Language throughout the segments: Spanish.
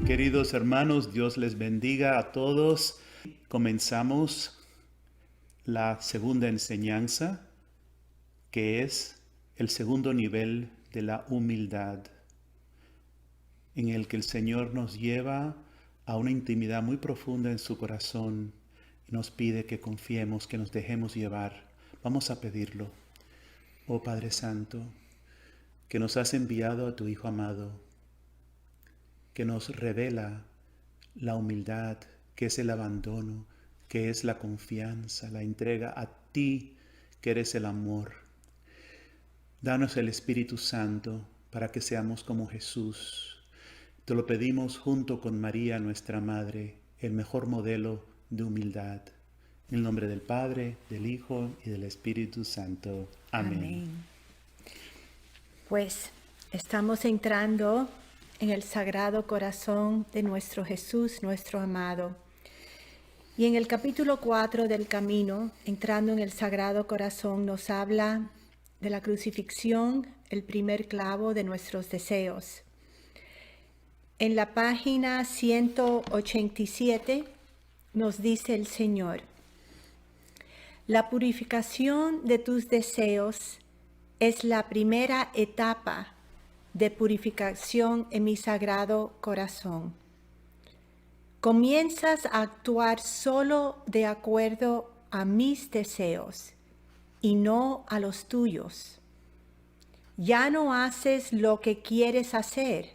Queridos hermanos, Dios les bendiga a todos. Comenzamos la segunda enseñanza, que es el segundo nivel de la humildad, en el que el Señor nos lleva a una intimidad muy profunda en su corazón y nos pide que confiemos, que nos dejemos llevar. Vamos a pedirlo. Oh Padre Santo, que nos has enviado a tu Hijo amado, que nos revela la humildad, que es el abandono, que es la confianza, la entrega a ti, que eres el amor. Danos el Espíritu Santo para que seamos como Jesús. Te lo pedimos junto con María, nuestra Madre, el mejor modelo de humildad. En el nombre del Padre, del Hijo y del Espíritu Santo. Amén. Amén. Pues estamos entrando en el Sagrado Corazón de nuestro Jesús, nuestro amado. Y en el capítulo 4 del Camino, entrando en el Sagrado Corazón, nos habla de la crucifixión, el primer clavo de nuestros deseos. En la página 187 nos dice el Señor: la purificación de tus deseos es la primera etapa de purificación en mi sagrado corazón. Comienzas a actuar solo de acuerdo a mis deseos y no a los tuyos. Ya no haces lo que quieres hacer,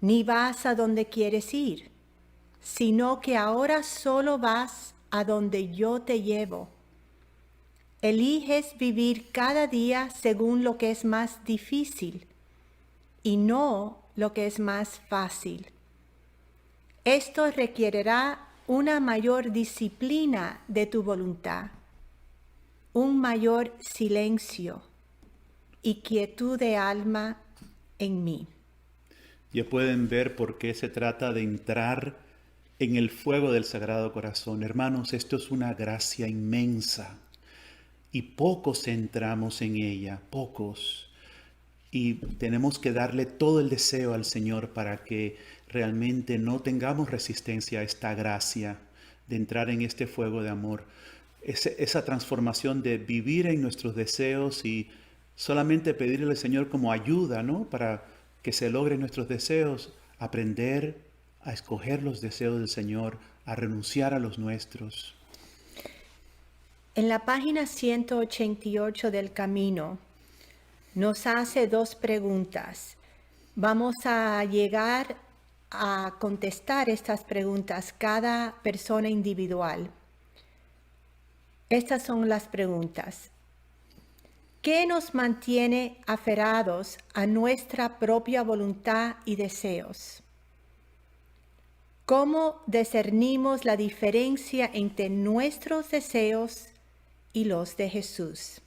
ni vas a donde quieres ir, sino que ahora solo vas a donde yo te llevo. Eliges vivir cada día según lo que es más difícil y no lo que es más fácil. Esto requerirá una mayor disciplina de tu voluntad, un mayor silencio y quietud de alma en mí. Ya pueden ver por qué se trata de entrar en el fuego del Sagrado Corazón. Hermanos, esto es una gracia inmensa y pocos entramos en ella, pocos. Y tenemos que darle todo el deseo al Señor para que realmente no tengamos resistencia a esta gracia de entrar en este fuego de amor. Esa transformación de vivir en nuestros deseos y solamente pedirle al Señor como ayuda, ¿no? Para que se logren nuestros deseos, aprender a escoger los deseos del Señor, a renunciar a los nuestros. En la página 188 del Camino nos hace dos preguntas. Vamos a llegar a contestar estas preguntas cada persona individual. Estas son las preguntas. ¿Qué nos mantiene aferrados a nuestra propia voluntad y deseos? ¿Cómo discernimos la diferencia entre nuestros deseos y los de Jesús?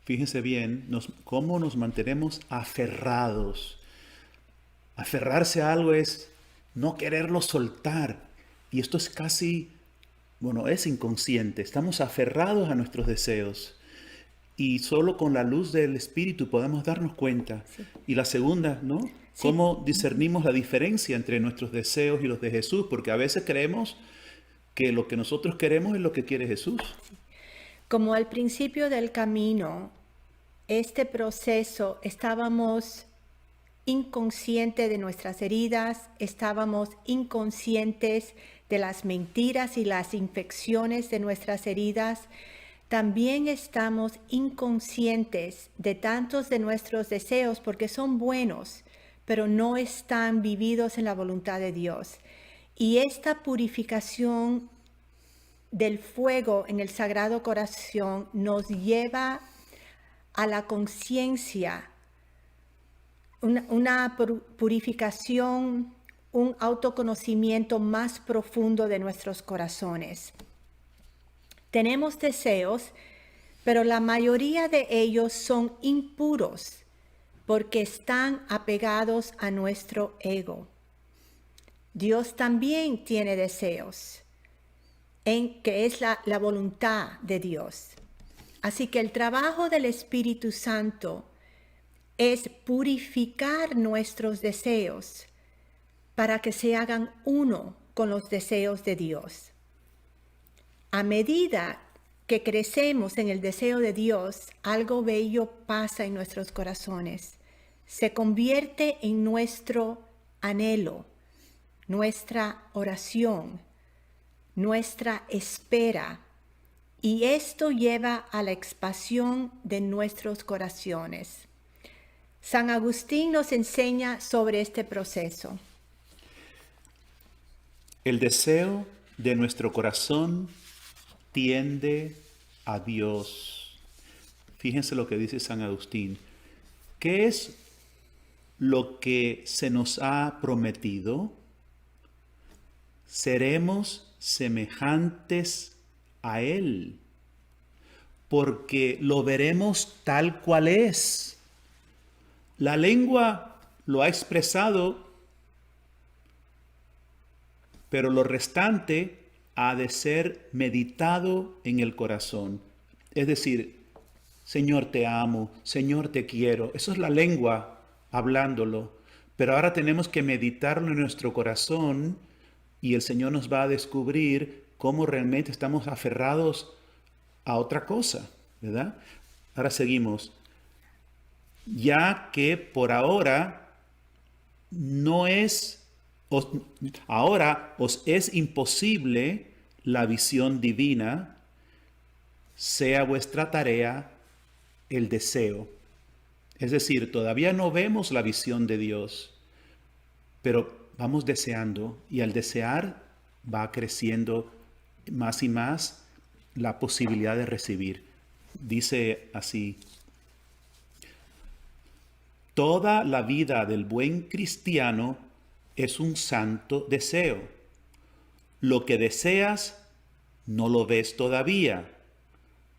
Fíjense bien, cómo nos mantenemos aferrados. Aferrarse a algo es no quererlo soltar. Y esto es casi, es inconsciente. Estamos aferrados a nuestros deseos. Y solo con la luz del Espíritu podemos darnos cuenta. Sí. Y la segunda, ¿no? Sí. ¿Cómo discernimos la diferencia entre nuestros deseos y los de Jesús? Porque a veces creemos que lo que nosotros queremos es lo que quiere Jesús. Sí. Como al principio del camino, este proceso estábamos inconscientes de nuestras heridas, estábamos inconscientes de las mentiras y las infecciones de nuestras heridas. También estamos inconscientes de tantos de nuestros deseos porque son buenos, pero no están vividos en la voluntad de Dios. Y esta purificación del fuego en el Sagrado Corazón nos lleva a la conciencia, una purificación, un autoconocimiento más profundo de nuestros corazones. Tenemos deseos, pero la mayoría de ellos son impuros porque están apegados a nuestro ego. Dios también tiene deseos, que es la voluntad de Dios. Así que el trabajo del Espíritu Santo es purificar nuestros deseos para que se hagan uno con los deseos de Dios. A medida que crecemos en el deseo de Dios, algo bello pasa en nuestros corazones. Se convierte en nuestro anhelo, nuestra oración, nuestra espera, y esto lleva a la expansión de nuestros corazones. San Agustín nos enseña sobre este proceso. El deseo de nuestro corazón tiende a Dios. Fíjense lo que dice San Agustín. ¿Qué es lo que se nos ha prometido? Seremos semejantes a Él, porque lo veremos tal cual es. La lengua lo ha expresado, pero lo restante ha de ser meditado en el corazón. Es decir, Señor te amo, Señor te quiero. Eso es la lengua hablándolo. Pero ahora tenemos que meditarlo en nuestro corazón y el Señor nos va a descubrir cómo realmente estamos aferrados a otra cosa, ¿verdad? Ahora seguimos. Ya que por ahora ahora os es imposible la visión divina, sea vuestra tarea el deseo. Es decir, todavía no vemos la visión de Dios, pero vamos deseando, y al desear va creciendo más y más la posibilidad de recibir. Dice así: toda la vida del buen cristiano es un santo deseo. Lo que deseas no lo ves todavía,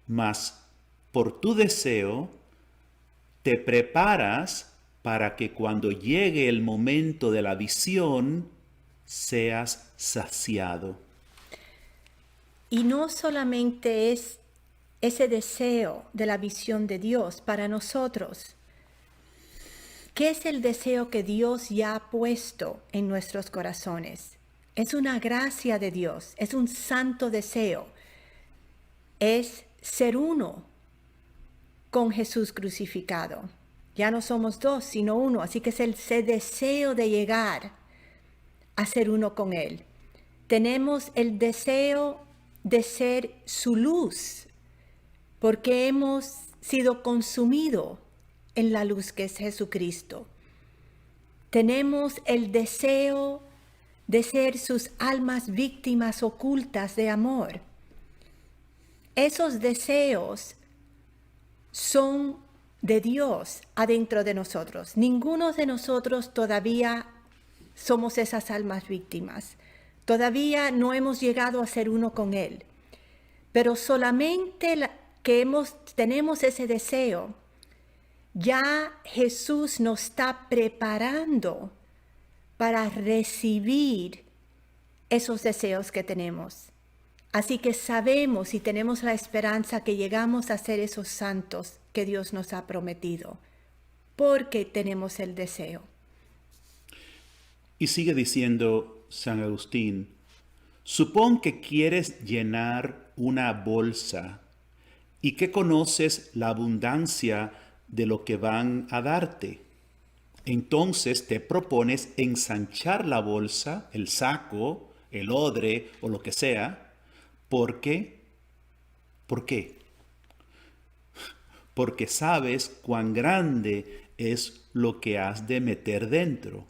mas por tu deseo te preparas para que cuando llegue el momento de la visión seas saciado. Y no solamente es ese deseo de la visión de Dios para nosotros. ¿Qué es el deseo que Dios ya ha puesto en nuestros corazones? Es una gracia de Dios, es un santo deseo. Es ser uno con Jesús crucificado. Ya no somos dos, sino uno. Así que es ese deseo de llegar a ser uno con Él. Tenemos el deseo de ser su luz, porque hemos sido consumidos en la luz que es Jesucristo. Tenemos el deseo de ser sus almas víctimas ocultas de amor. Esos deseos son de Dios adentro de nosotros. Ninguno de nosotros todavía somos esas almas víctimas. Todavía no hemos llegado a ser uno con Él. Pero solamente tenemos ese deseo, ya Jesús nos está preparando para recibir esos deseos que tenemos. Así que sabemos y tenemos la esperanza que llegamos a ser esos santos que Dios nos ha prometido, porque tenemos el deseo. Y sigue diciendo San Agustín: supón que quieres llenar una bolsa y que conoces la abundancia de lo que van a darte. Entonces te propones ensanchar la bolsa, el saco, el odre o lo que sea. ¿Por qué? ¿Por qué? Porque sabes cuán grande es lo que has de meter dentro.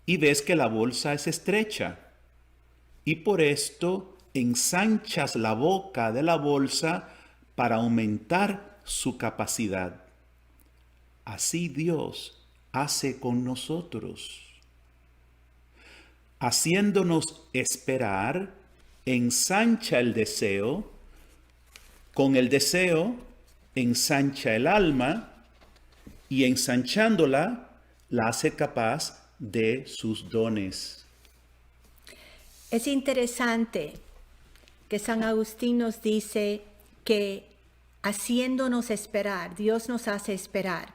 Y ves que la bolsa es estrecha. Y por esto ensanchas la boca de la bolsa para aumentar su capacidad. Así Dios hace con nosotros. Haciéndonos esperar, ensancha el deseo. Con el deseo ensancha el alma y ensanchándola la hace capaz de sus dones. Es interesante que San Agustín nos dice que haciéndonos esperar, Dios nos hace esperar.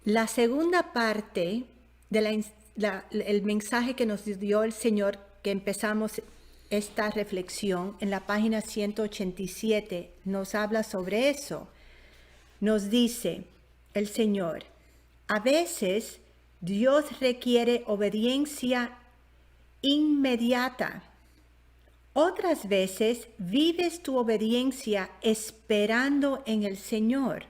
La segunda parte de el mensaje que nos dio el Señor, que empezamos esta reflexión en la página 187, nos habla sobre eso. Nos dice el Señor, a veces Dios requiere obediencia inmediata. Otras veces vives tu obediencia esperando en el Señor.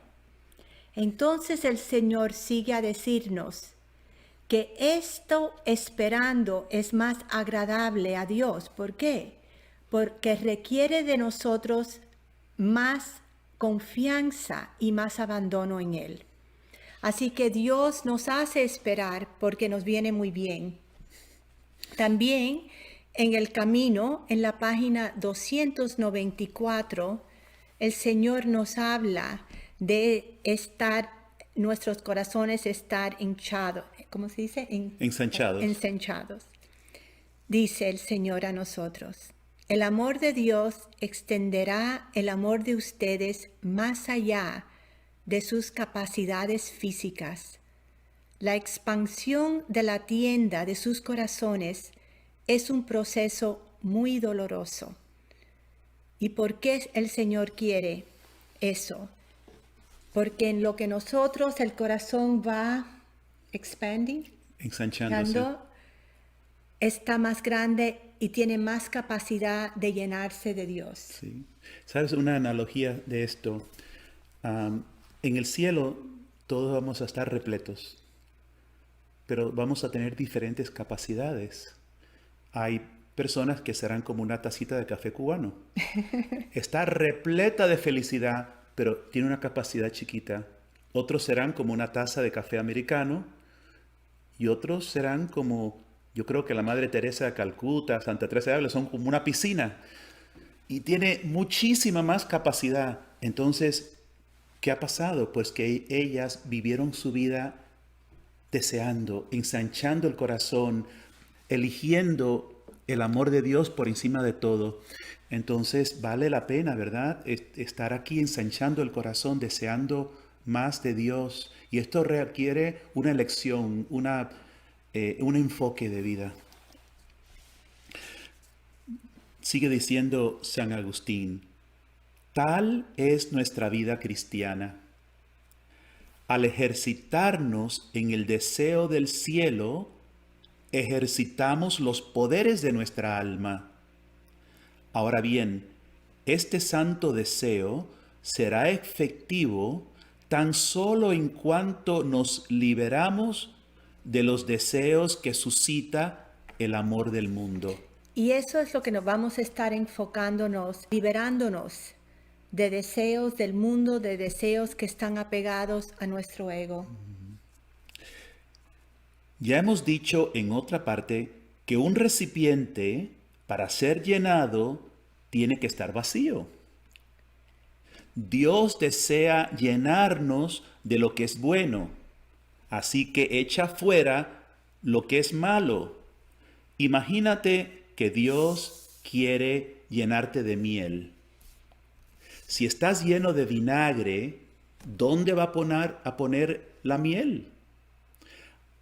Entonces el Señor sigue a decirnos que esto esperando es más agradable a Dios. ¿Por qué? Porque requiere de nosotros más confianza y más abandono en Él. Así que Dios nos hace esperar porque nos viene muy bien. También en el camino, en la página 294, el Señor nos habla de nuestros corazones estar hinchados. ¿Cómo se dice? Ensanchados. Ensanchados. Dice el Señor a nosotros, el amor de Dios extenderá el amor de ustedes más allá de sus capacidades físicas. La expansión de la tienda de sus corazones es un proceso muy doloroso. ¿Y por qué el Señor quiere eso? Porque en lo que nosotros, el corazón va ensanchándose, está más grande y tiene más capacidad de llenarse de Dios. Sí. ¿Sabes una analogía de esto? En el cielo todos vamos a estar repletos, pero vamos a tener diferentes capacidades. Hay personas que serán como una tacita de café cubano. Está repleta de felicidad, pero tiene una capacidad chiquita. Otros serán como una taza de café americano y otros serán como, yo creo que la Madre Teresa de Calcuta, Santa Teresa de Ávila, son como una piscina y tiene muchísima más capacidad. Entonces, ¿qué ha pasado? Pues que ellas vivieron su vida deseando, ensanchando el corazón, eligiendo el amor de Dios por encima de todo. Entonces vale la pena, ¿verdad? Estar aquí ensanchando el corazón, deseando más de Dios. Y esto requiere una elección, un enfoque de vida. Sigue diciendo San Agustín, tal es nuestra vida cristiana. Al ejercitarnos en el deseo del cielo, ejercitamos los poderes de nuestra alma. Ahora bien, este santo deseo será efectivo tan solo en cuanto nos liberamos de los deseos que suscita el amor del mundo. Y eso es lo que nos vamos a estar enfocándonos, liberándonos de deseos del mundo, de deseos que están apegados a nuestro ego. Ya hemos dicho en otra parte que un recipiente, para ser llenado, tiene que estar vacío. Dios desea llenarnos de lo que es bueno, así que echa fuera lo que es malo. Imagínate que Dios quiere llenarte de miel. Si estás lleno de vinagre, ¿dónde va a poner la miel?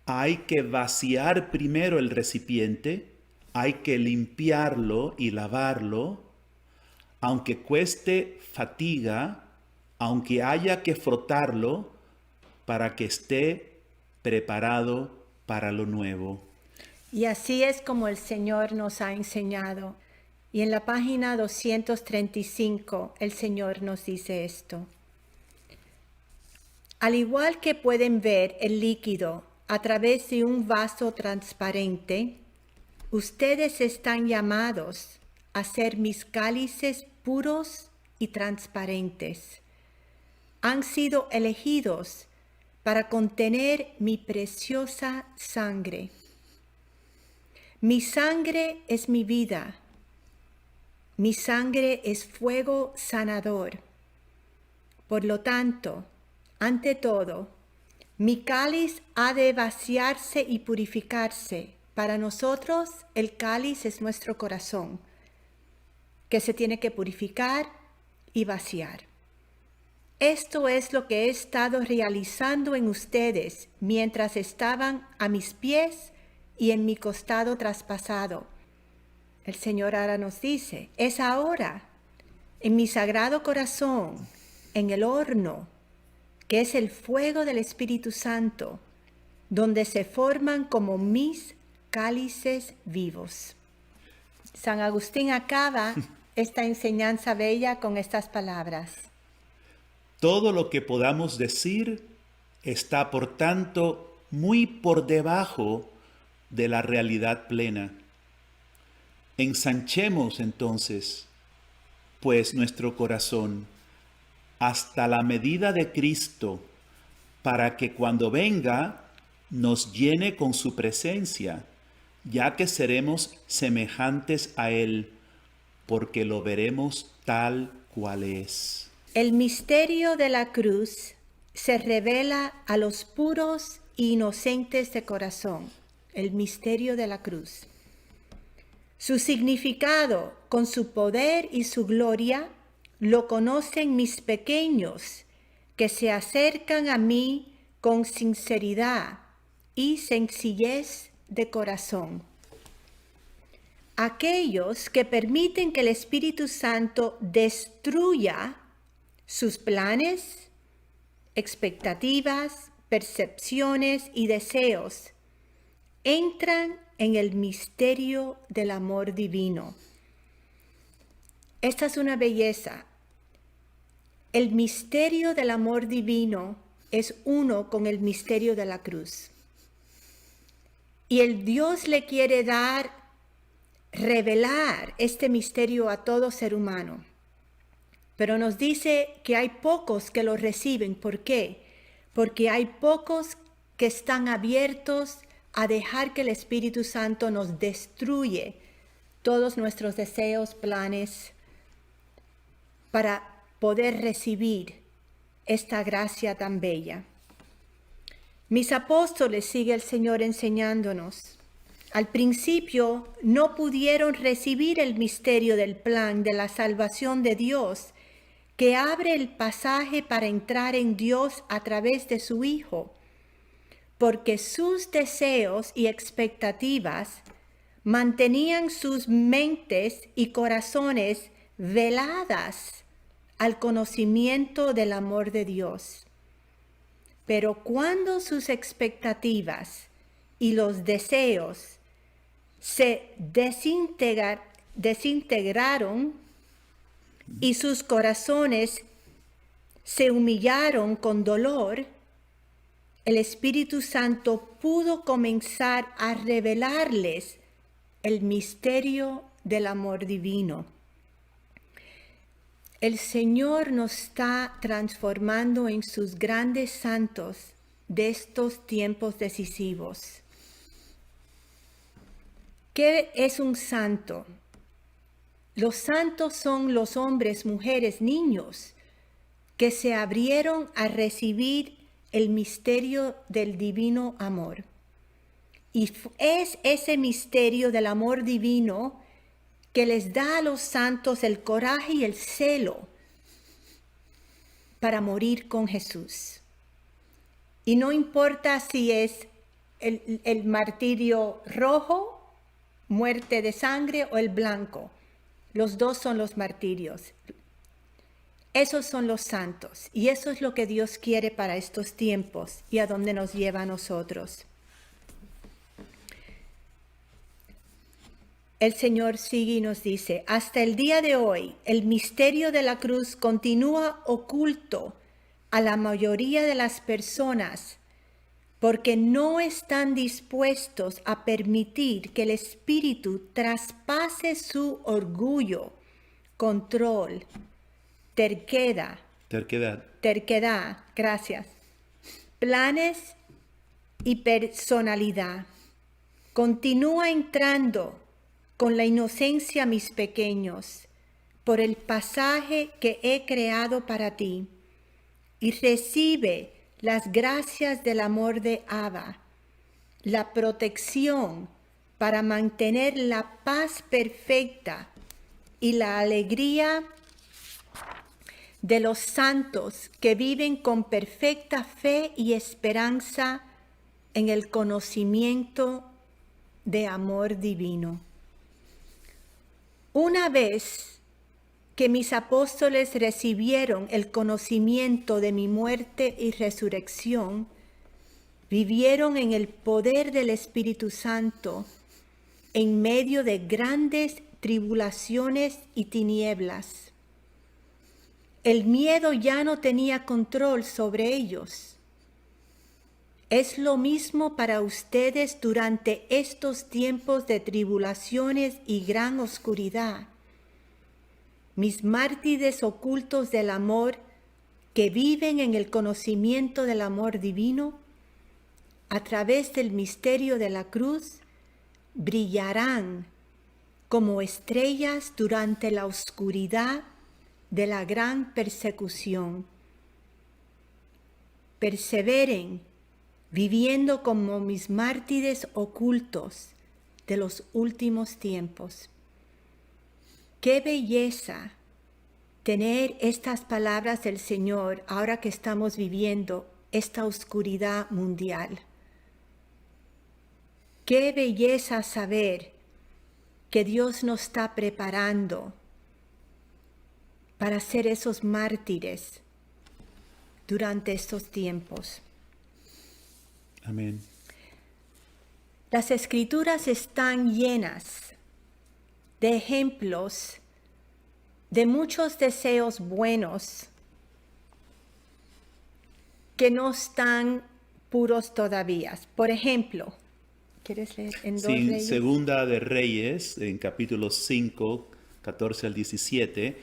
Hay que vaciar primero el recipiente, hay que limpiarlo y lavarlo, aunque cueste fatiga, aunque haya que frotarlo para que esté preparado para lo nuevo. Y así es como el Señor nos ha enseñado. Y en la página 235 el Señor nos dice esto. Al igual que pueden ver el líquido a través de un vaso transparente, ustedes están llamados a ser mis cálices puros y transparentes. Han sido elegidos para contener mi preciosa sangre. Mi sangre es mi vida. Mi sangre es fuego sanador. Por lo tanto, ante todo, mi cáliz ha de vaciarse y purificarse. Para nosotros, el cáliz es nuestro corazón, que se tiene que purificar y vaciar. Esto es lo que he estado realizando en ustedes mientras estaban a mis pies y en mi costado traspasado. El Señor ahora nos dice, es ahora, en mi sagrado corazón, en el horno, que es el fuego del Espíritu Santo, donde se forman como mis cálices vivos. San Agustín acaba esta enseñanza bella con estas palabras. Todo lo que podamos decir está, por tanto, muy por debajo de la realidad plena. Ensanchemos entonces, pues, nuestro corazón hasta la medida de Cristo, para que cuando venga nos llene con su presencia, ya que seremos semejantes a Él, porque lo veremos tal cual es. El misterio de la cruz se revela a los puros e inocentes de corazón. El misterio de la cruz. Su significado, con su poder y su gloria, lo conocen mis pequeños, que se acercan a mí con sinceridad y sencillez de corazón. Aquellos que permiten que el Espíritu Santo destruya sus planes, expectativas, percepciones y deseos, entran en el misterio del amor divino. Esta es una belleza. El misterio del amor divino es uno con el misterio de la cruz. Y el Dios le quiere revelar este misterio a todo ser humano. Pero nos dice que hay pocos que lo reciben. ¿Por qué? Porque hay pocos que están abiertos a dejar que el Espíritu Santo nos destruye todos nuestros deseos, planes, para poder recibir esta gracia tan bella. Mis apóstoles, sigue el Señor enseñándonos, al principio no pudieron recibir el misterio del plan de la salvación de Dios, que abre el pasaje para entrar en Dios a través de su Hijo, porque sus deseos y expectativas mantenían sus mentes y corazones veladas al conocimiento del amor de Dios. Pero cuando sus expectativas y los deseos se desintegraron y sus corazones se humillaron con dolor, el Espíritu Santo pudo comenzar a revelarles el misterio del amor divino. El Señor nos está transformando en sus grandes santos de estos tiempos decisivos. ¿Qué es un santo? Los santos son los hombres, mujeres, niños que se abrieron a recibir el misterio del divino amor. Y es ese misterio del amor divino que les da a los santos el coraje y el celo para morir con Jesús. Y no importa si es el martirio rojo, muerte de sangre, o el blanco. Los dos son los martirios. Esos son los santos. Y eso es lo que Dios quiere para estos tiempos y a dónde nos lleva a nosotros. El Señor sigue y nos dice, hasta el día de hoy, el misterio de la cruz continúa oculto a la mayoría de las personas porque no están dispuestos a permitir que el Espíritu traspase su orgullo, control, terquedad, gracias, planes y personalidad. Continúa entrando con la inocencia, mis pequeños, por el pasaje que he creado para ti, y recibe las gracias del amor de Abba, la protección para mantener la paz perfecta y la alegría de los santos que viven con perfecta fe y esperanza en el conocimiento de amor divino. Una vez que mis apóstoles recibieron el conocimiento de mi muerte y resurrección, vivieron en el poder del Espíritu Santo en medio de grandes tribulaciones y tinieblas. El miedo ya no tenía control sobre ellos. Es lo mismo para ustedes durante estos tiempos de tribulaciones y gran oscuridad. Mis mártires ocultos del amor, que viven en el conocimiento del amor divino, a través del misterio de la cruz, brillarán como estrellas durante la oscuridad de la gran persecución. Perseveren viviendo como mis mártires ocultos de los últimos tiempos. ¡Qué belleza tener estas palabras del Señor ahora que estamos viviendo esta oscuridad mundial! ¡Qué belleza saber que Dios nos está preparando para ser esos mártires durante estos tiempos! Amén. Las Escrituras están llenas de ejemplos de muchos deseos buenos que no están puros todavía. Por ejemplo, ¿quieres leer en 2 Sí, Reyes? Segunda de Reyes, en capítulo 5, 14 al 17,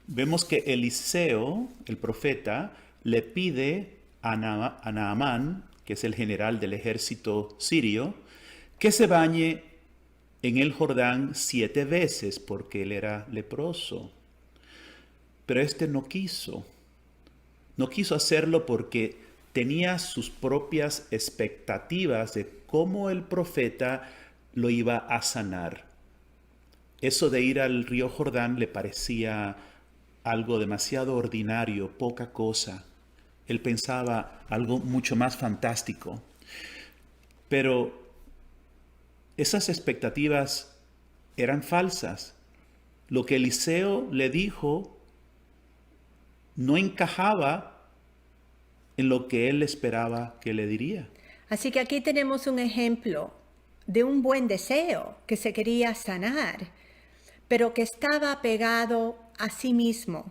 vemos que Eliseo, el profeta, le pide a Naamán, que es el general del ejército sirio, que se bañe en el Jordán 7 veces porque él era leproso. Pero este no quiso. No quiso hacerlo porque tenía sus propias expectativas de cómo el profeta lo iba a sanar. Eso de ir al río Jordán le parecía algo demasiado ordinario, poca cosa. Él pensaba algo mucho más fantástico. Pero esas expectativas eran falsas. Lo que Eliseo le dijo no encajaba en lo que él esperaba que le diría. Así que aquí tenemos un ejemplo de un buen deseo que se quería sanar, pero que estaba pegado a sí mismo,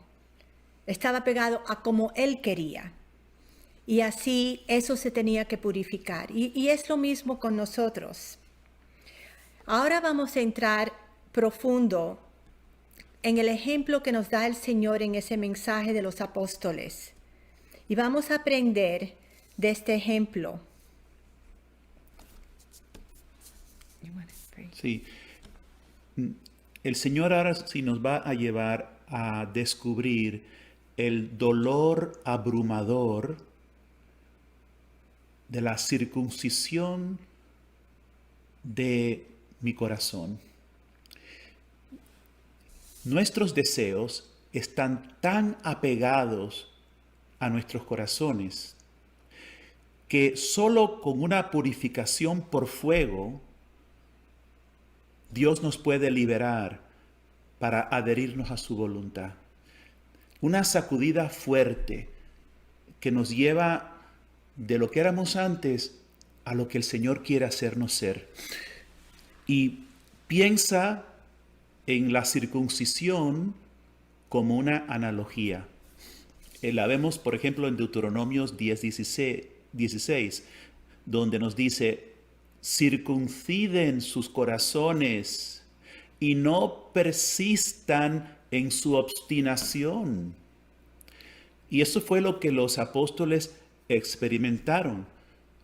estaba pegado a como él quería. Y así eso se tenía que purificar. Y es lo mismo con nosotros. Ahora vamos a entrar profundo en el ejemplo que nos da el Señor en ese mensaje de los apóstoles. Y vamos a aprender de este ejemplo. Sí. El Señor ahora sí nos va a llevar a descubrir el dolor abrumador de la circuncisión de mi corazón. Nuestros deseos están tan apegados a nuestros corazones que solo con una purificación por fuego Dios nos puede liberar para adherirnos a su voluntad. Una sacudida fuerte que nos lleva de lo que éramos antes a lo que el Señor quiere hacernos ser. Y piensa en la circuncisión como una analogía. La vemos, por ejemplo, en Deuteronomios 10:16, donde nos dice: circunciden sus corazones y no persistan en su obstinación. Y eso fue lo que los apóstoles experimentaron,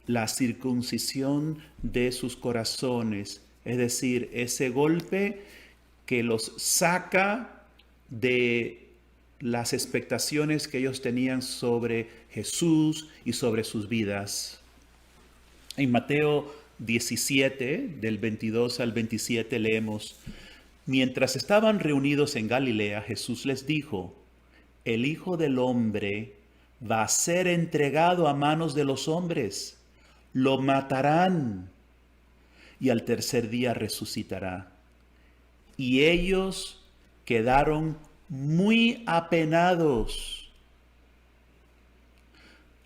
la circuncisión de sus corazones, es decir, ese golpe que los saca de las expectaciones que ellos tenían sobre Jesús y sobre sus vidas. En Mateo 17, del 22 al 27, leemos: mientras estaban reunidos en Galilea, Jesús les dijo: el Hijo del Hombre va a ser entregado a manos de los hombres, lo matarán y al tercer día resucitará. Y ellos quedaron muy apenados.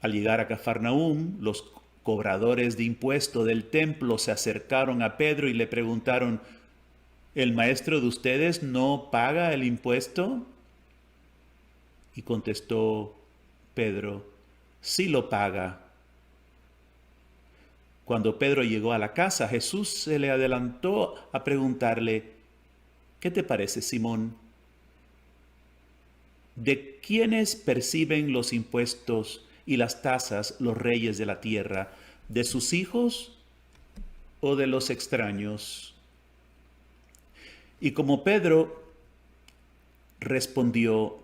Al llegar a Cafarnaúm, los cobradores de impuesto del templo se acercaron a Pedro y le preguntaron: ¿el maestro de ustedes no paga el impuesto? Y contestó Pedro: sí lo paga. Cuando Pedro llegó a la casa, Jesús se le adelantó a preguntarle: ¿qué te parece, Simón? ¿De quiénes perciben los impuestos y las tasas los reyes de la tierra? ¿De sus hijos o de los extraños? Y como Pedro respondió: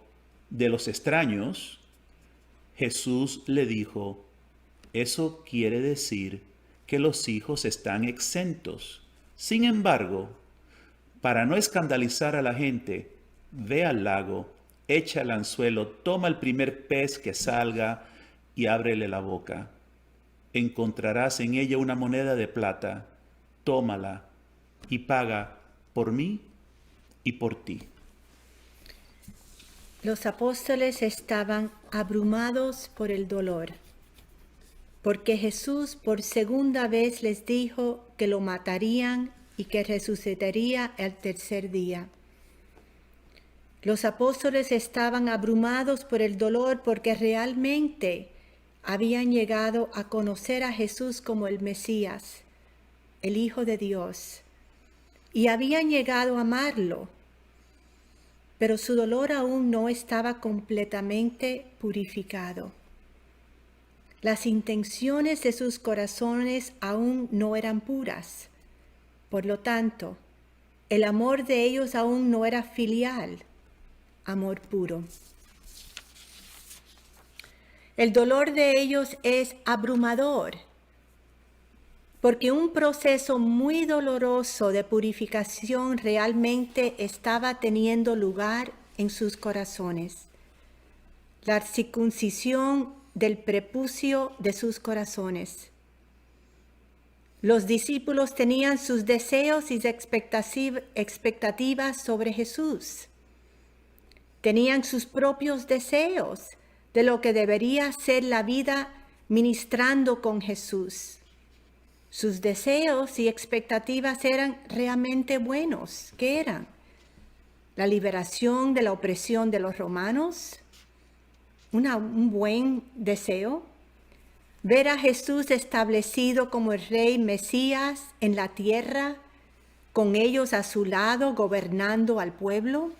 de los extraños, Jesús le dijo: eso quiere decir que los hijos están exentos. Sin embargo, para no escandalizar a la gente, ve al lago, echa el anzuelo, toma el primer pez que salga y ábrele la boca. Encontrarás en ella una moneda de plata. Tómala y paga por mí y por ti. Los apóstoles estaban abrumados por el dolor, porque Jesús por segunda vez les dijo que lo matarían y que resucitaría el tercer día. Los apóstoles estaban abrumados por el dolor porque realmente habían llegado a conocer a Jesús como el Mesías, el Hijo de Dios, y habían llegado a amarlo. Pero su dolor aún no estaba completamente purificado. Las intenciones de sus corazones aún no eran puras. Por lo tanto, el amor de ellos aún no era filial, amor puro. El dolor de ellos es abrumador, porque un proceso muy doloroso de purificación realmente estaba teniendo lugar en sus corazones. La circuncisión del prepucio de sus corazones. Los discípulos tenían sus deseos y expectativas sobre Jesús. Tenían sus propios deseos de lo que debería ser la vida ministrando con Jesús. Sus deseos y expectativas eran realmente buenos. ¿Qué eran? La liberación de la opresión de los romanos, un buen deseo. Ver a Jesús establecido como el Rey Mesías en la tierra, con ellos a su lado, gobernando al pueblo.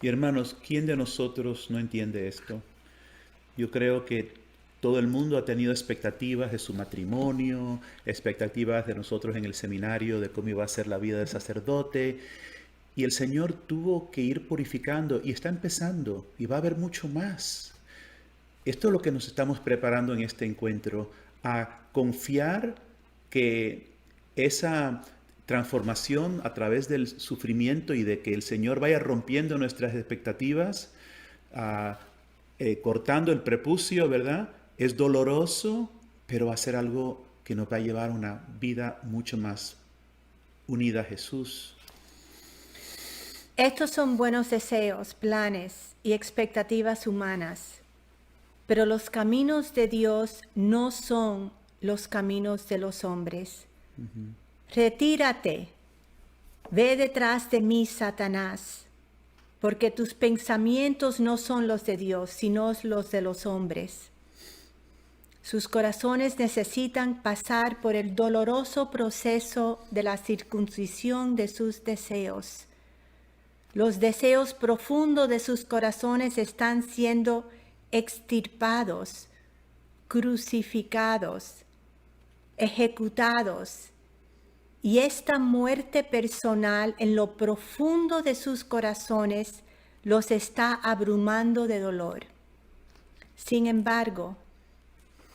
Y hermanos, ¿quién de nosotros no entiende esto? Yo creo que todo el mundo ha tenido expectativas de su matrimonio, expectativas de nosotros en el seminario, de cómo iba a ser la vida de sacerdote. Y el Señor tuvo que ir purificando y está empezando y va a haber mucho más. Esto es lo que nos estamos preparando en este encuentro, a confiar que esa transformación a través del sufrimiento y de que el Señor vaya rompiendo nuestras expectativas, cortando el prepucio, ¿verdad? Es doloroso, pero va a ser algo que nos va a llevar a una vida mucho más unida a Jesús. Estos son buenos deseos, planes y expectativas humanas, pero los caminos de Dios no son los caminos de los hombres. Retírate, ve detrás de mí, Satanás, porque tus pensamientos no son los de Dios, sino los de los hombres. Sus corazones necesitan pasar por el doloroso proceso de la circuncisión de sus deseos. Los deseos profundos de sus corazones están siendo extirpados, crucificados, ejecutados. Y esta muerte personal en lo profundo de sus corazones los está abrumando de dolor. Sin embargo,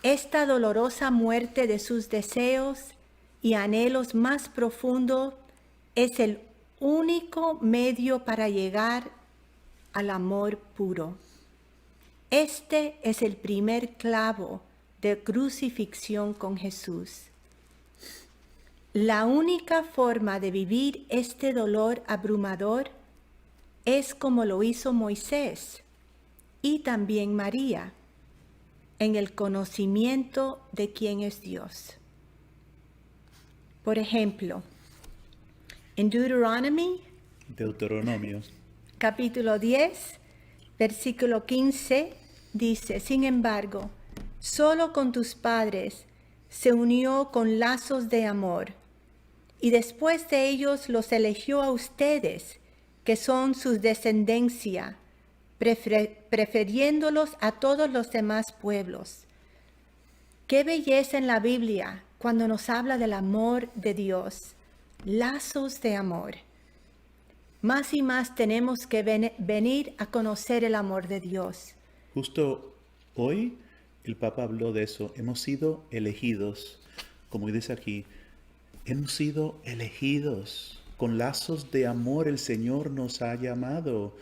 esta dolorosa muerte de sus deseos y anhelos más profundos es el único medio para llegar al amor puro. Este es el primer clavo de crucifixión con Jesús. La única forma de vivir este dolor abrumador es como lo hizo Moisés y también María, en el conocimiento de quién es Dios. Por ejemplo, en Deuteronomio, capítulo 10, versículo 15, dice: sin embargo, solo con tus padres se unió con lazos de amor, y después de ellos los eligió a ustedes, que son su descendencia, prefiriéndolos a todos los demás pueblos. Qué belleza en la Biblia cuando nos habla del amor de Dios, lazos de amor. Más y más tenemos que venir a conocer el amor de Dios. justo hoy el Papa habló de eso. Hemos sido elegidos, como dice aquí, hemos sido elegidos. Con lazos de amor el Señor nos ha llamado.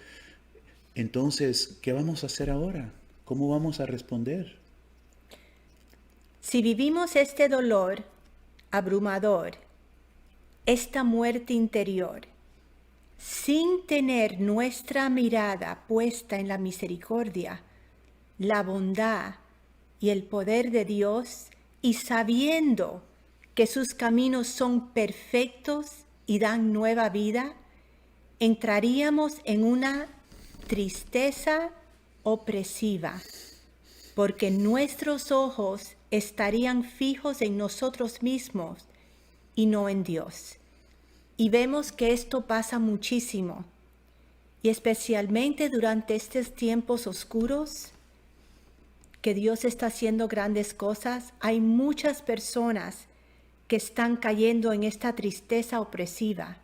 Entonces, ¿qué vamos a hacer ahora? ¿Cómo vamos a responder? Si vivimos este dolor abrumador, esta muerte interior, sin tener nuestra mirada puesta en la misericordia, la bondad y el poder de Dios, y sabiendo que sus caminos son perfectos y dan nueva vida, entraríamos en una tristeza opresiva, porque nuestros ojos estarían fijos en nosotros mismos y no en Dios. Y vemos que esto pasa muchísimo, y especialmente durante estos tiempos oscuros, que Dios está haciendo grandes cosas, hay muchas personas que están cayendo en esta tristeza opresiva,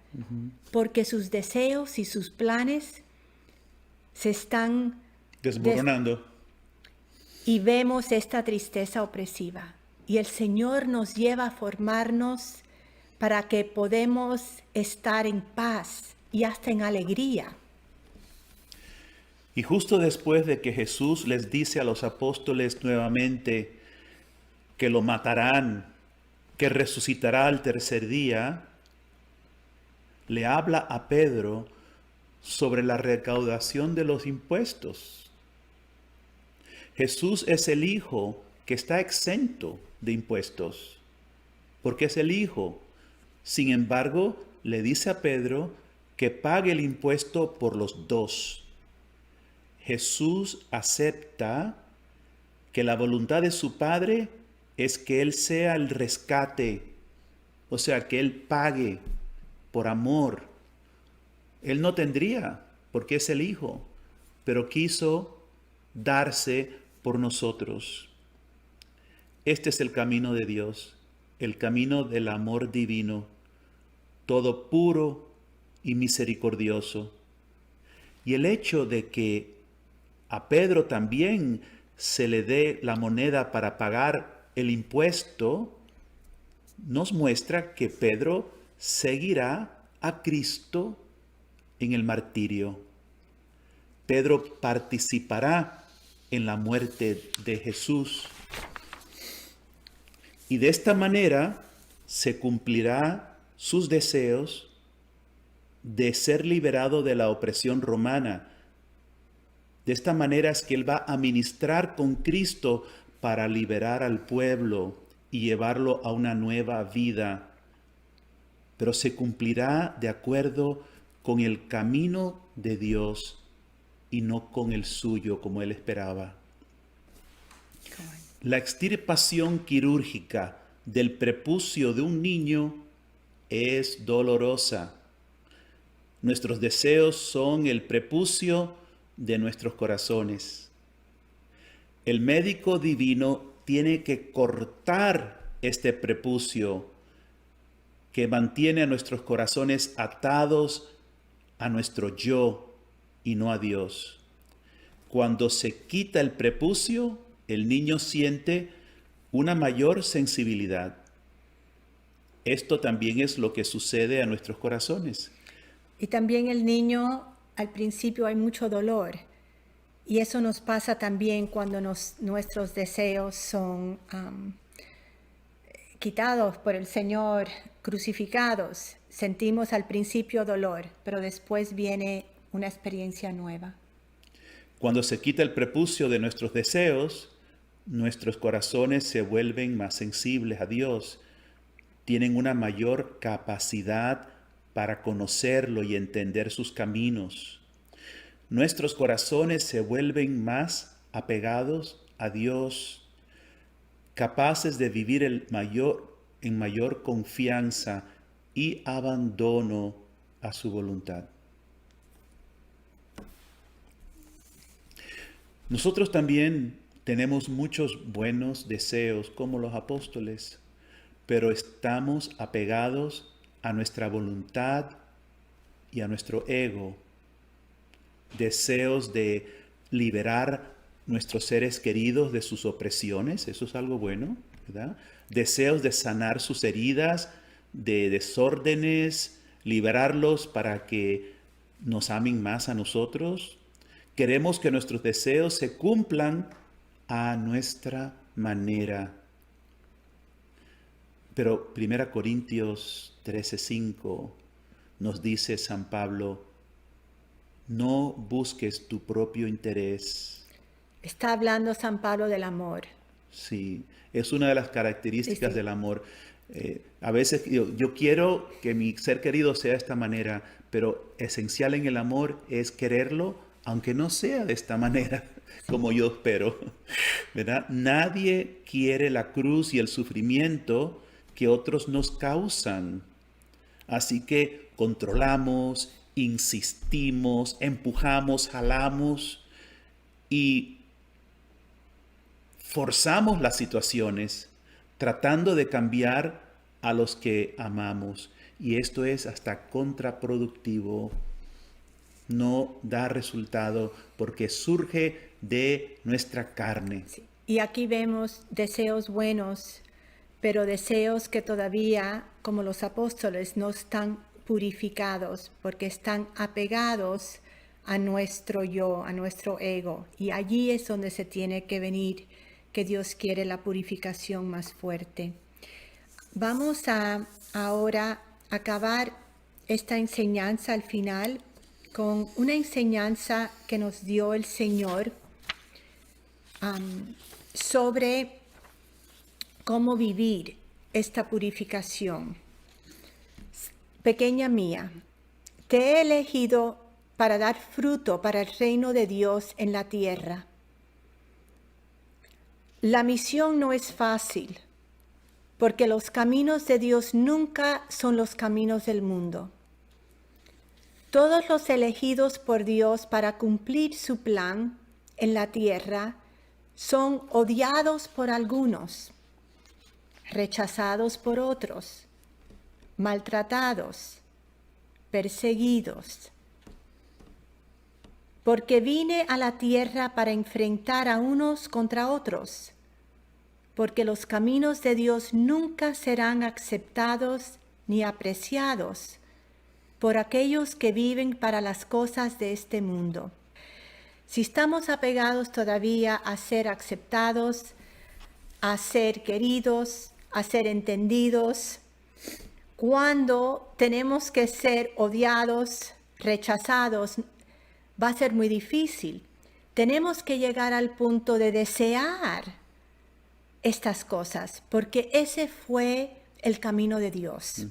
porque sus deseos y sus planes se están Desmoronando. y vemos esta tristeza opresiva. Y el Señor nos lleva a formarnos para que podamos estar en paz y hasta en alegría. Y justo después de que Jesús les dice a los apóstoles nuevamente que lo matarán, que resucitará al tercer día, le habla a Pedro sobre la recaudación de los impuestos. Jesús es el Hijo que está exento de impuestos, porque es el Hijo. Sin embargo, le dice a Pedro que pague el impuesto por los dos. Jesús acepta que la voluntad de su Padre es que Él sea el rescate, o sea, que Él pague por amor. Él no tendría, porque es el Hijo, pero quiso darse por nosotros. Este es el camino de Dios, el camino del amor divino, todo puro y misericordioso. Y el hecho de que a Pedro también se le dé la moneda para pagar el impuesto, nos muestra que Pedro seguirá a Cristo en el martirio. Pedro participará en la muerte de Jesús. Y de esta manera se cumplirá sus deseos de ser liberado de la opresión romana. De esta manera es que Él va a ministrar con Cristo para liberar al pueblo y llevarlo a una nueva vida. Pero se cumplirá de acuerdo con el camino de Dios y no con el suyo como Él esperaba. La extirpación quirúrgica del prepucio de un niño es dolorosa. Nuestros deseos son el prepucio de nuestros corazones. El médico divino tiene que cortar este prepucio que mantiene a nuestros corazones atados a nuestro yo y no a Dios. Cuando se quita el prepucio, el niño siente una mayor sensibilidad. Esto también es lo que sucede a nuestros corazones. Y también el niño, al principio hay mucho dolor. Y eso nos pasa también cuando nuestros deseos son quitados por el Señor, crucificados, sentimos al principio dolor, pero después viene una experiencia nueva. Cuando se quita el prepucio de nuestros deseos, nuestros corazones se vuelven más sensibles a Dios, tienen una mayor capacidad para conocerlo y entender sus caminos. Nuestros corazones se vuelven más apegados a Dios, capaces de vivir en mayor confianza y abandono a su voluntad. Nosotros también tenemos muchos buenos deseos como los apóstoles, pero estamos apegados a nuestra voluntad y a nuestro ego. Deseos de liberar nuestros seres queridos de sus opresiones, eso es algo bueno, ¿verdad? Deseos de sanar sus heridas, de desórdenes, liberarlos para que nos amen más a nosotros. Queremos que nuestros deseos se cumplan a nuestra manera. Pero 1 Corintios 13:5 nos dice San Pablo, no busques tu propio interés. Está hablando San Pablo del amor. Sí, es una de las características Sí. del amor. A veces yo quiero que mi ser querido sea de esta manera, pero esencial en el amor es quererlo, aunque no sea de esta manera, como yo espero, ¿verdad? Nadie quiere la cruz y el sufrimiento que otros nos causan. Así que controlamos, insistimos, empujamos, jalamos y forzamos las situaciones tratando de cambiar a los que amamos. Y esto es hasta contraproductivo. No da resultado porque surge de nuestra carne. Sí. Y aquí vemos deseos buenos, pero deseos que todavía, como los apóstoles, no están purificados porque están apegados a nuestro yo, a nuestro ego. Y allí es donde se tiene que venir, que Dios quiere la purificación más fuerte. Vamos a ahora acabar esta enseñanza al final con una enseñanza que nos dio el Señor sobre cómo vivir esta purificación. Pequeña mía, te he elegido para dar fruto para el reino de Dios en la tierra. La misión no es fácil, porque los caminos de Dios nunca son los caminos del mundo. Todos los elegidos por Dios para cumplir su plan en la tierra son odiados por algunos, rechazados por otros, maltratados, perseguidos. Porque vine a la tierra para enfrentar a unos contra otros, porque los caminos de Dios nunca serán aceptados ni apreciados por aquellos que viven para las cosas de este mundo. Si estamos apegados todavía a ser aceptados, a ser queridos, a ser entendidos, cuando tenemos que ser odiados, rechazados, va a ser muy difícil. Tenemos que llegar al punto de desear estas cosas, porque ese fue el camino de Dios.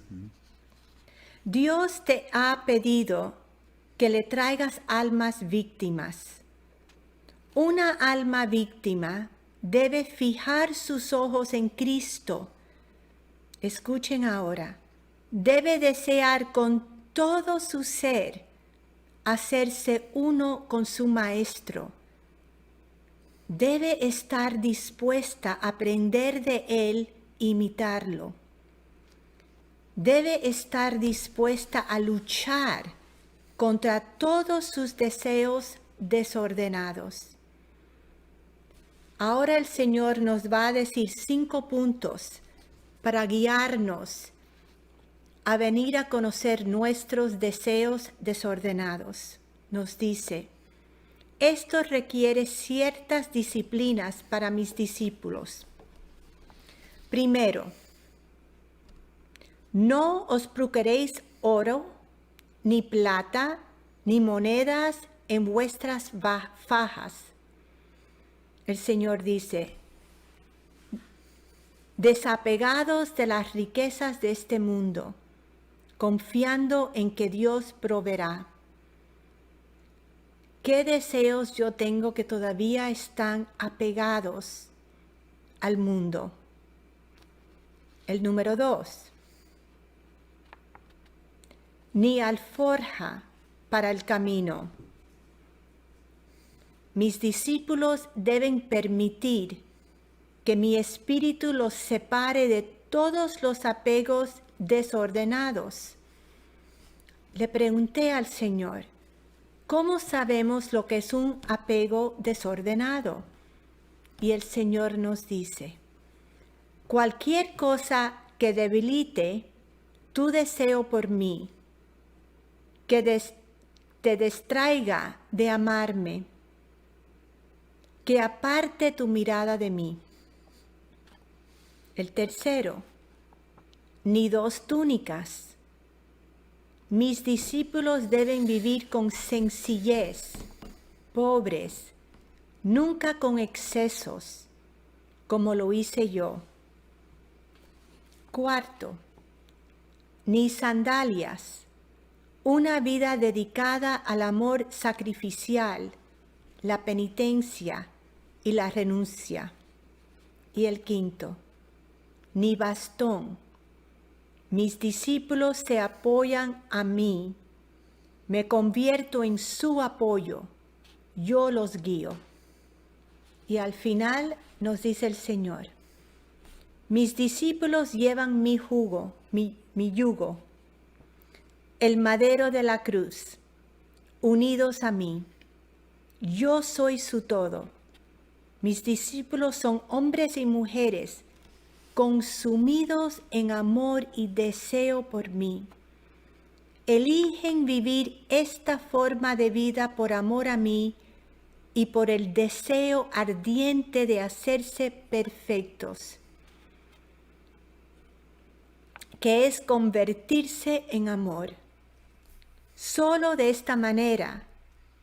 Dios te ha pedido que le traigas almas víctimas. Una alma víctima debe fijar sus ojos en Cristo. Escuchen ahora. Debe desear con todo su ser hacerse uno con su Maestro. Debe estar dispuesta a aprender de Él, imitarlo. Debe estar dispuesta a luchar contra todos sus deseos desordenados. Ahora el Señor nos va a decir 5 puntos para guiarnos a venir a conocer nuestros deseos desordenados. Nos dice, esto requiere ciertas disciplinas para mis discípulos. Primero, No os procuréis oro, ni plata, ni monedas en vuestras fajas. El Señor dice, desapegados de las riquezas de este mundo, confiando en que Dios proveerá. ¿Qué deseos yo tengo que todavía están apegados al mundo? El número 2. Ni alforja para el camino. Mis discípulos deben permitir que mi espíritu los separe de todos los apegos desordenados. Le pregunté al Señor, ¿cómo sabemos lo que es un apego desordenado? Y el Señor nos dice, cualquier cosa que debilite tu deseo por mí, que te distraiga de amarme, que aparte tu mirada de mí. El tercero, ni 2 túnicas. Mis discípulos deben vivir con sencillez, pobres, nunca con excesos, como lo hice yo. Cuarto, ni sandalias. Una vida dedicada al amor sacrificial, la penitencia y la renuncia. Y el quinto, ni bastón. Mis discípulos se apoyan a mí. Me convierto en su apoyo. Yo los guío. Y al final nos dice el Señor, mis discípulos llevan mi yugo, el madero de la cruz, unidos a mí. Yo soy su todo. Mis discípulos son hombres y mujeres consumidos en amor y deseo por mí. Eligen vivir esta forma de vida por amor a mí y por el deseo ardiente de hacerse perfectos, que es convertirse en amor. Solo de esta manera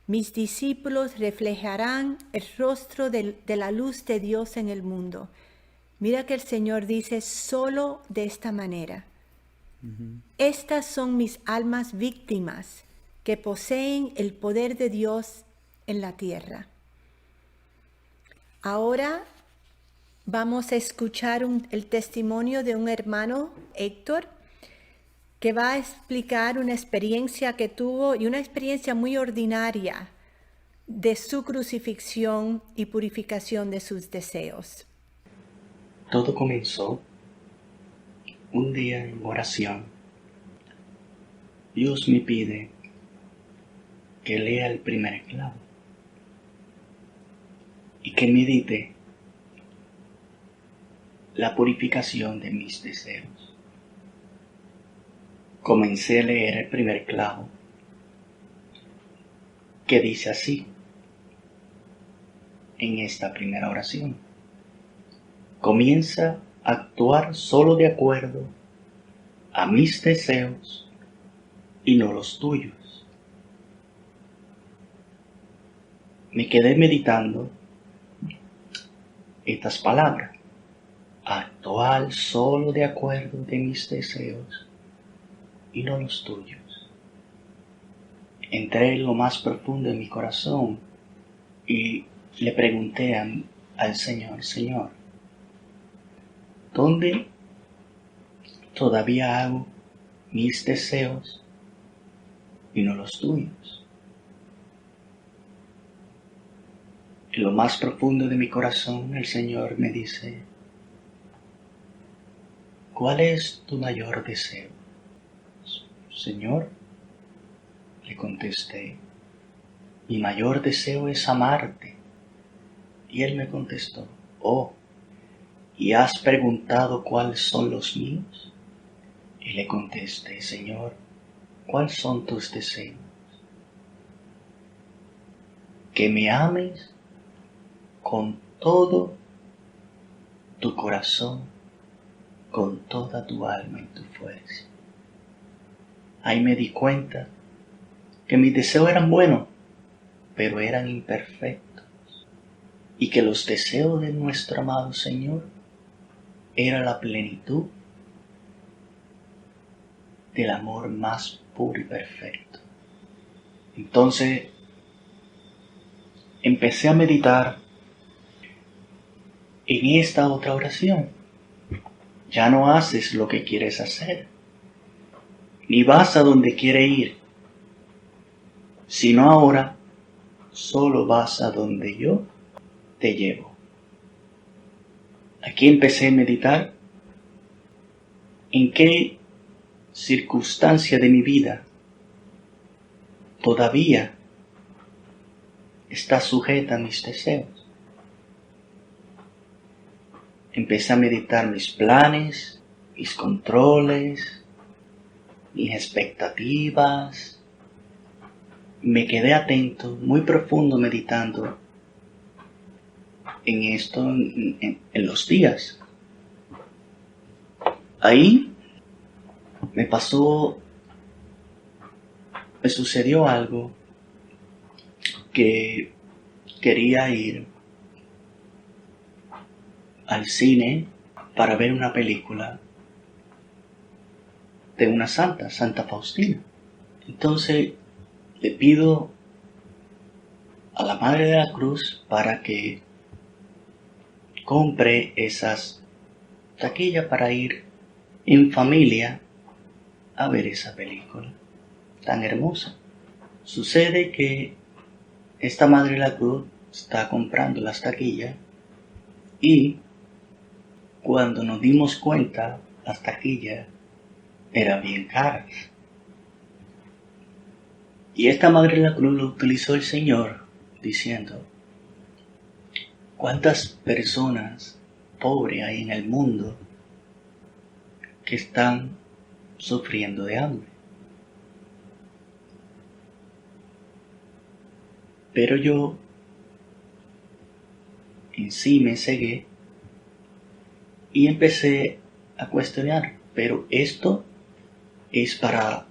mis discípulos reflejarán el rostro de la luz de Dios en el mundo. Mira que el Señor dice, solo de esta manera. Estas son mis almas víctimas que poseen el poder de Dios en la tierra. Ahora vamos a escuchar el testimonio de un hermano, Héctor, que va a explicar una experiencia que tuvo y una experiencia muy ordinaria de su crucifixión y purificación de sus deseos. Todo comenzó un día en oración. Dios me pide que lea el primer clavo y que medite la purificación de mis deseos. Comencé a leer el primer clavo, que dice así, en esta primera oración. Comienza a actuar solo de acuerdo a mis deseos y no los tuyos. Me quedé meditando estas palabras. Actuar solo de acuerdo de mis deseos y no los tuyos. Entré en lo más profundo de mi corazón y le pregunté al Señor, Señor, ¿dónde todavía hago mis deseos y no los tuyos? En lo más profundo de mi corazón el Señor me dice, ¿cuál es tu mayor deseo? Señor, le contesté, mi mayor deseo es amarte. Y él me contestó, oh, ¿y has preguntado cuáles son los míos? Y le contesté, Señor, ¿cuáles son tus deseos? Que me ames con todo tu corazón, con toda tu alma y tu fuerza. Ahí me di cuenta que mis deseos eran buenos, pero eran imperfectos, y que los deseos de nuestro amado Señor era la plenitud del amor más puro y perfecto. Entonces empecé a meditar en esta otra oración. Ya no haces lo que quieres hacer, ni vas a donde quieres ir, sino ahora solo vas a donde yo te llevo. Aquí empecé a meditar en qué circunstancia de mi vida todavía está sujeta a mis deseos. Empecé a meditar mis planes, mis controles, mis expectativas. Me quedé atento, muy profundo, meditando en esto en los días. Ahí me sucedió algo que quería ir al cine para ver una película de una santa, Santa Faustina. Entonces le pido a la Madre de la Cruz para que compre esas taquillas para ir en familia a ver esa película tan hermosa. Sucede que esta Madre de la Cruz está comprando las taquillas y cuando nos dimos cuenta, las taquillas eran bien caras. Y esta Madre de la Cruz lo utilizó el Señor diciendo: ¿cuántas personas pobres hay en el mundo que están sufriendo de hambre? Pero yo en sí me cegué y empecé a cuestionar, pero esto es para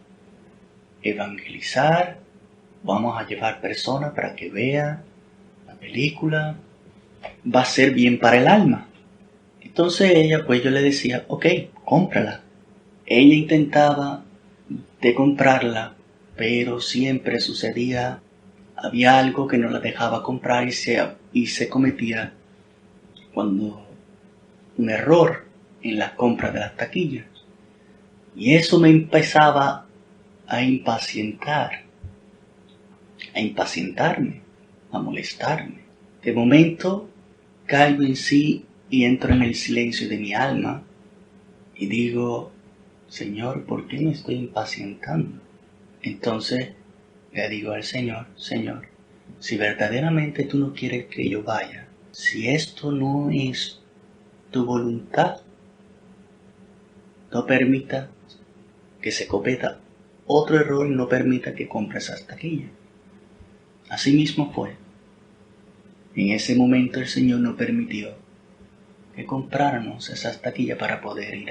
evangelizar, vamos a llevar personas para que vean la película, va a ser bien para el alma. Entonces ella, pues yo le decía, ok, cómprala. Ella intentaba de comprarla, pero siempre sucedía, había algo que no la dejaba comprar y se cometía un error en la compra de las taquillas. Y eso me empezaba a impacientarme, a molestarme. De momento caigo en sí y entro en el silencio de mi alma y digo: Señor, ¿por qué me estoy impacientando? Entonces le digo al Señor: Señor, si verdaderamente tú no quieres que yo vaya, si esto no es tu voluntad, no permita que se cometa otro error y no permita que compre esas taquillas. Así mismo fue. En ese momento el Señor no permitió que compráramos esas taquillas para poder ir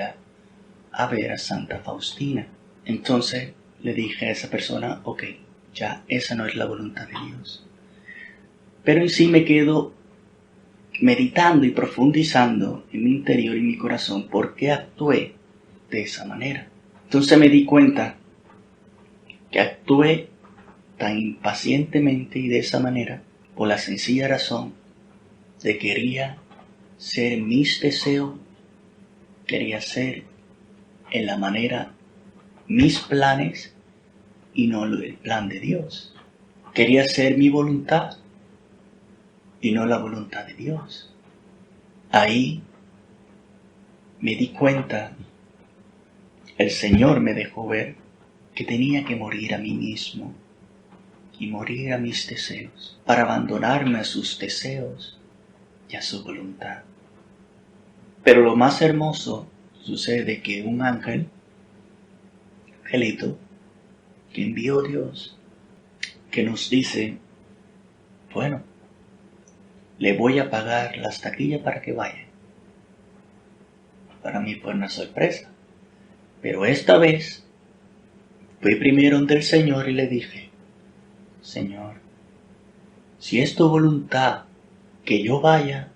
a ver a Santa Faustina. Entonces le dije a esa persona: ok, ya esa no es la voluntad de Dios. Pero en sí me quedo meditando y profundizando en mi interior y mi corazón por qué actué de esa manera. Entonces me di cuenta que actué tan impacientemente y de esa manera por la sencilla razón de que quería ser mis deseos, quería ser en la manera mis planes y no el plan de Dios. Quería ser mi voluntad y no la voluntad de Dios. Ahí me di cuenta, el Señor me dejó ver que tenía que morir a mí mismo y morir a mis deseos para abandonarme a sus deseos y a su voluntad. Pero lo más hermoso sucede que un angelito que envió Dios, que nos dice: bueno, le voy a pagar las taquillas para que vaya. para mí fue una sorpresa. Pero esta vez fui primero ante el Señor y le dije, Señor, si es tu voluntad que yo vaya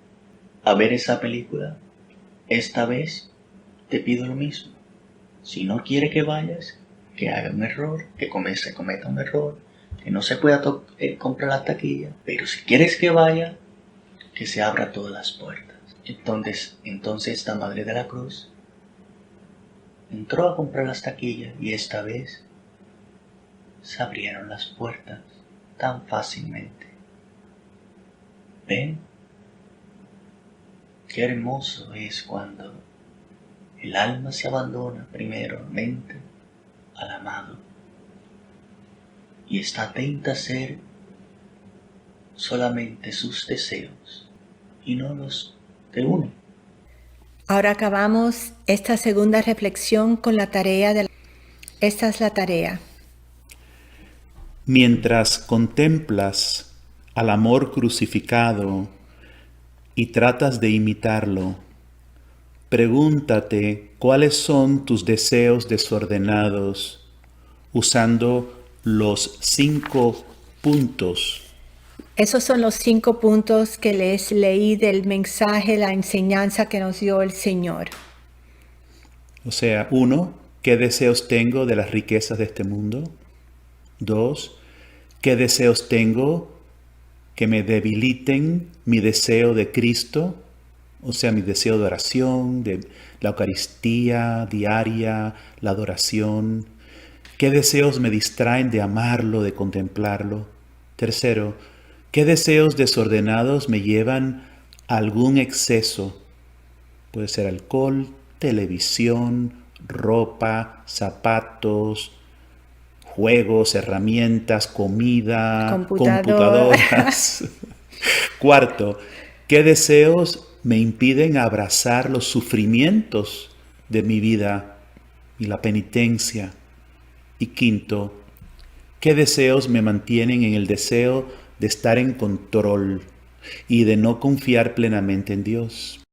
a ver esa película, esta vez te pido lo mismo. Si no quiere que vayas, que haga un error, que se cometa un error, que no se pueda comprar la taquilla, pero si quieres que vaya, que se abra todas las puertas. Entonces esta Madre de la Cruz entró a comprar las taquillas y esta vez se abrieron las puertas tan fácilmente. ¿Ven? Qué hermoso es cuando el alma se abandona primeramente al amado y está atenta a hacer solamente sus deseos y no los de uno. Ahora acabamos esta segunda reflexión con la tarea de Esta es la tarea. Mientras contemplas al amor crucificado y tratas de imitarlo, pregúntate cuáles son tus deseos desordenados usando los 5 puntos. Esos son los 5 puntos que les leí del mensaje, la enseñanza que nos dio el Señor. O sea, 1, ¿qué deseos tengo de las riquezas de este mundo? 2, ¿qué deseos tengo que me debiliten mi deseo de Cristo? O sea, mi deseo de oración, de la Eucaristía diaria, la adoración. ¿Qué deseos me distraen de amarlo, de contemplarlo? 3, ¿qué deseos desordenados me llevan a algún exceso? Puede ser alcohol, televisión, ropa, zapatos, juegos, herramientas, comida, computadoras. 4, ¿qué deseos me impiden abrazar los sufrimientos de mi vida y la penitencia? Y 5, ¿qué deseos me mantienen en el deseo de estar en control y de no confiar plenamente en Dios?